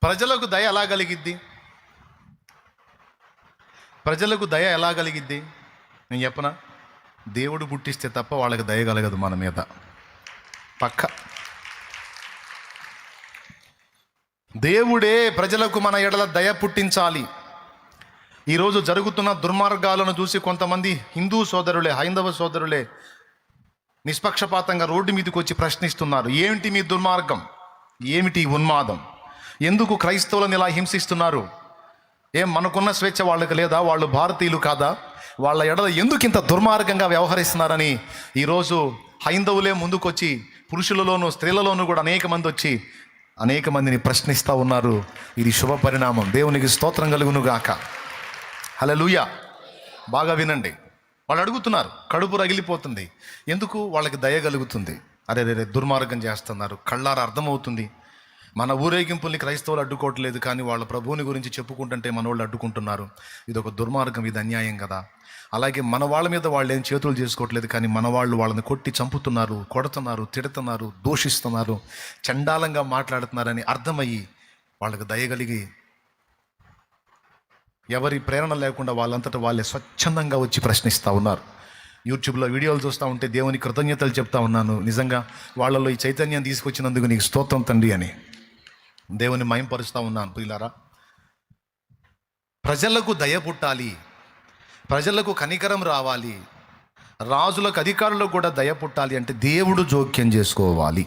ప్రజలకు దయ ఎలా కలిగిద్ది? ప్రజలకు దయ ఎలా కలిగిద్ది నేను చెప్పనా? దేవుడు పుట్టిస్తే తప్ప వాళ్ళకి దయ కలగదు మన మీద. పక్క దేవుడే ప్రజలకు మన ఎడల దయ పుట్టించాలి. ఈరోజు జరుగుతున్న దుర్మార్గాలను చూసి కొంతమంది హిందూ సోదరులే, హైందవ సోదరులే నిష్పక్షపాతంగా రోడ్డు మీదకి వచ్చి ప్రశ్నిస్తున్నారు. ఏమిటి మీ దుర్మార్గం? ఏమిటి ఉన్మాదం? ఎందుకు క్రైస్తవులను ఇలా హింసిస్తున్నారు? ఏం మనకున్న స్వేచ్ఛ వాళ్ళకి లేదా? వాళ్ళు భారతీయులు కాదా? వాళ్ళ ఎడల ఎందుకు ఇంత దుర్మార్గంగా వ్యవహరిస్తున్నారని ఈరోజు హైందవులే ముందుకొచ్చి, పురుషులలోనూ స్త్రీలలోనూ కూడా అనేక మంది వచ్చి అనేక మందిని ప్రశ్నిస్తూ ఉన్నారు. ఇది శుభ పరిణామం. దేవునికి స్తోత్రం కలుగును గాక. హల్లెలూయా. బాగా వినండి. వాళ్ళు అడుగుతున్నారు, కడుపు రగిలిపోతుంది. ఎందుకు? వాళ్ళకి దయ కలుగుతుంది. అరే రే దుర్మార్గం చేస్తున్నారు, కళ్ళారా అర్థమవుతుంది. మన ఊరేగింపుల్ని క్రైస్తవులు అడ్డుకోవట్లేదు, కానీ వాళ్ళ ప్రభువుని గురించి చెప్పుకుంటుంటే మన వాళ్ళు అడ్డుకుంటున్నారు. ఇది ఒక దుర్మార్గం, ఇది అన్యాయం కదా. అలాగే మన వాళ్ళ మీద వాళ్ళు ఏం చేతులు చేసుకోవట్లేదు, కానీ మన వాళ్ళు వాళ్ళని కొట్టి చంపుతున్నారు, కొడుతున్నారు, తిడుతున్నారు, దూషిస్తున్నారు, చండాలంగా మాట్లాడుతున్నారని అర్థమయ్యి వాళ్ళకి దయగలిగి ఎవరి ప్రేరణ లేకుండా వాళ్ళంతటా వాళ్ళే స్వచ్ఛందంగా వచ్చి ప్రశ్నిస్తూ ఉన్నారు. యూట్యూబ్లో వీడియోలు చూస్తూ ఉంటే దేవుని కృతజ్ఞతలు చెప్తా ఉన్నాను. నిజంగా వాళ్ళలో ఈ చైతన్యం తీసుకొచ్చినందుకు నీకు స్తోత్రం తండ్రి అని దేవుని మహింపరుస్తూ ఉన్నాను. ప్రియులారా, ప్రజలకు దయ పుట్టాలి, ప్రజలకు కనికరం రావాలి, రాజులకు అధికారులకు కూడా దయ పుట్టాలి అంటే దేవుడు జోక్యం చేసుకోవాలి.